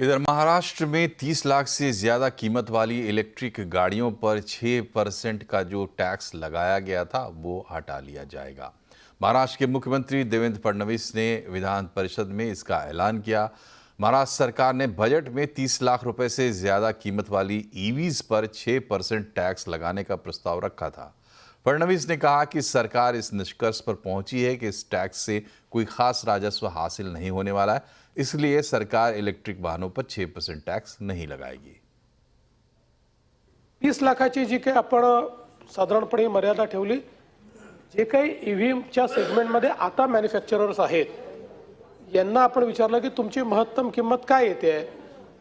इधर महाराष्ट्र में 30 लाख से ज्यादा कीमत वाली इलेक्ट्रिक गाड़ियों पर 6% का जो टैक्स लगाया गया था वो हटा लिया जाएगा। महाराष्ट्र के मुख्यमंत्री देवेंद्र फडणवीस ने विधान परिषद में इसका ऐलान किया। महाराष्ट्र सरकार ने बजट में 30 लाख रुपए से ज्यादा कीमत वाली ईवीज पर 6% टैक्स लगाने का प्रस्ताव रखा था। फडणवीस ने कहा कि सरकार इस निष्कर्ष पर पहुंची है कि इस टैक्स से कोई खास राजस्व हासिल नहीं होने वाला है, इसलिए सरकार इलेक्ट्रिक वाहनों पर 6% टॅक्स नहीं लगाएगी। 30 लाखाची जी काही आपण साधारणपणे मर्यादा ठेवली, जे काही ईव्हीएमच्या सेगमेंटमध्ये आता मॅन्युफॅक्चरर्स आहेत यांना आपण विचारलं की तुमची महत्तम किंमत काय येते,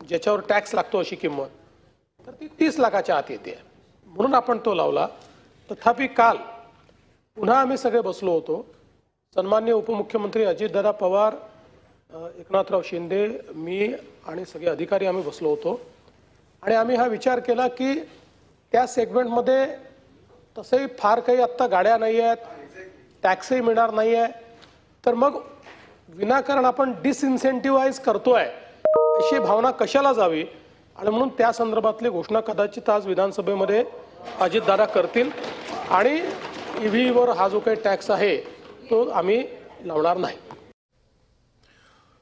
ज्याच्यावर टॅक्स लागतो अशी किंमत, तर ती 30 लाखाच्या आत येते, म्हणून आपण तो लावला। तथापि काल पुन्हा आम्ही सगळे बसलो होतो, सन्माननीय उपमुख्यमंत्री अजितदादा पवार, एकनाथराव शिंदे, मी आणि सगळे अधिकारी आम्ही बसलो होतो आणि आम्ही हा विचार केला की त्या सेगमेंटमध्ये तसंही फार काही आत्ता गाड्या नाही आहेत, टॅक्सही मिळणार नाही आहे, तर मग विनाकारण आपण डिसइन्सेंटिव्हाइज करतोय अशी भावना कशाला जावी, आणि म्हणून त्या संदर्भातली घोषणा कदाचित आज विधानसभेमध्ये अजितदादा करतील आणि ईव्हीवर हा जो काही टॅक्स आहे तो आम्ही लावणार नाही।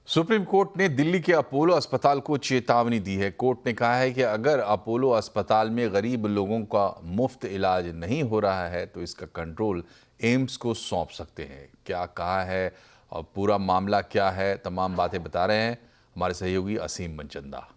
सुप्रीम कोर्ट ने दिल्ली के अपोलो अस्पताल को चेतावनी दी है। कोर्ट ने कहा है कि अगर अपोलो अस्पताल में गरीब लोगों का मुफ्त इलाज नहीं हो रहा है तो इसका कंट्रोल एम्स को सौंप सकते हैं। क्या कहा है और पूरा मामला क्या है, तमाम बातें बता रहे हैं हमारे सहयोगी असीम मनचंदा।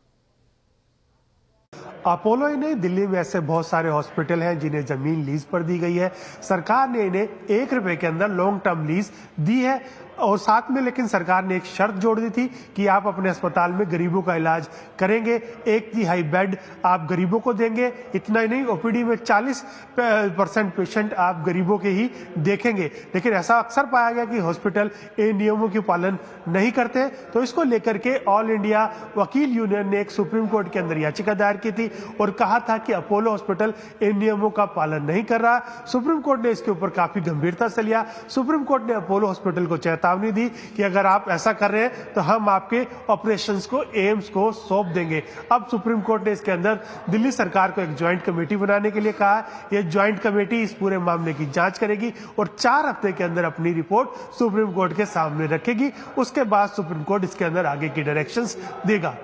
अपोलो ही नहीं, दिल्ली में ऐसे बहुत सारे हॉस्पिटल हैं जिन्हें जमीन लीज पर दी गई है। सरकार ने इन्हें 1 रुपए के अंदर लॉन्ग टर्म लीज दी है और साथ में लेकिन सरकार ने एक शर्त जोड़ दी थी कि आप अपने अस्पताल में गरीबों का इलाज करेंगे, 1/3 बेड आप गरीबों को देंगे। इतना ही नहीं, ओपीडी में 40% पेशेंट आप गरीबों के ही देखेंगे। लेकिन ऐसा अक्सर पाया गया कि हॉस्पिटल इन नियमों की पालन नहीं करते, तो इसको लेकर के ऑल इंडिया वकील यूनियन ने एक सुप्रीम कोर्ट के अंदर याचिका दायर की थी और कहा था कि अपोलो हॉस्पिटल इन नियमों का पालन नहीं कर रहा। सुप्रीम कोर्ट ने इसके ऊपर काफी गंभीरता से लिया। सुप्रीम कोर्ट ने अपोलो हॉस्पिटल को चेतावनी दी कि अगर आप ऐसा कर रहे हैं तो हम आपके ऑपरेशंस को एम्स को सौंप देंगे। अब सुप्रीम कोर्ट ने इसके अंदर दिल्ली सरकार को एक ज्वाइंट कमेटी बनाने के लिए कहा। यह ज्वाइंट कमेटी इस पूरे मामले की जांच करेगी और 4 हफ्ते के अंदर अपनी रिपोर्ट सुप्रीम कोर्ट के सामने रखेगी। उसके बाद सुप्रीम कोर्ट इसके अंदर आगे की डायरेक्शंस देगा।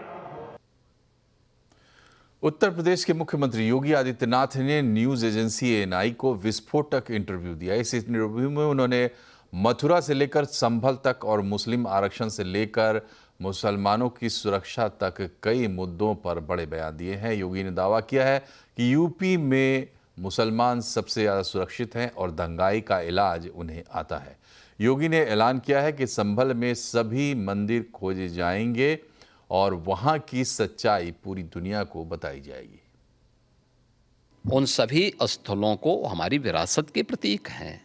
उत्तर प्रदेश के मुख्यमंत्री योगी आदित्यनाथ ने न्यूज एजेंसी एएनआई को विस्फोटक इंटरव्यू दिया। इस इंटरव्यू में उन्होंने मथुरा से लेकर संभल तक और मुस्लिम आरक्षण से लेकर मुसलमानों की सुरक्षा तक कई मुद्दों पर बड़े बयान दिए हैं। योगी ने दावा किया है कि यूपी में मुसलमान सबसे ज़्यादा सुरक्षित हैं और दंगाई का इलाज उन्हें आता है। योगी ने ऐलान किया है कि संभल में सभी मंदिर खोजे जाएंगे और वहां की सच्चाई पूरी दुनिया को बताई जाएगी। उन सभी स्थलों को हमारी विरासत के प्रतीक हैं।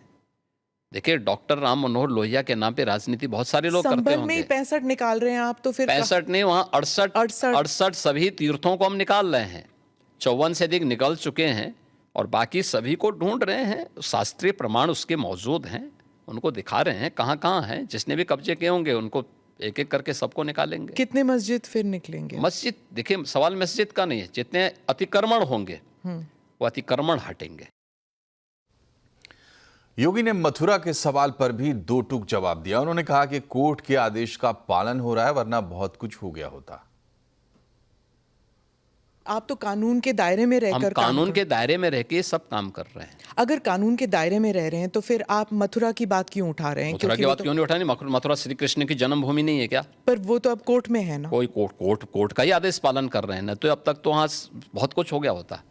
देखिए, डॉक्टर राम मनोहर लोहिया के नाम पे राजनीति बहुत सारे लोग करते होंगे। में ही 65 निकाल रहे हैं आप, तो फिर 65 नहीं, वहाँ 68 सभी तीर्थों को हम निकाल रहे हैं। 54 से अधिक निकल चुके हैं और बाकी सभी को ढूंढ रहे हैं। शास्त्रीय प्रमाण उसके मौजूद हैं, उनको दिखा रहे हैं कहाँ कहाँ हैं। जिसने भी कब्जे किए होंगे उनको एक एक करके सबको निकालेंगे। कितने मस्जिद फिर निकलेंगे? मस्जिद, देखिए सवाल मस्जिद का नहीं है, जितने अतिक्रमण होंगे वो अतिक्रमण हटेंगे। योगी ने मथुरा के सवाल पर भी 2 टूक जवाब दिया। उन्होंने कहा कि कोर्ट के आदेश का पालन हो रहा है, वरना बहुत कुछ हो गया होता। आप तो कानून के दायरे में रहकर हम कानून के दायरे में रह के सब काम कर रहे हैं। अगर कानून के दायरे में रह रहे हैं तो फिर आप मथुरा की बात क्यों उठा रहे हैं? मथुरा की बात क्यों नहीं उठानी? मथुरा श्री कृष्ण की जन्मभूमि नहीं है क्या? पर वो तो अब कोर्ट में है ना। कोई कोर्ट का ही आदेश पालन कर रहे हैं ना, तो अब तक तो वहाँ बहुत कुछ हो गया होता।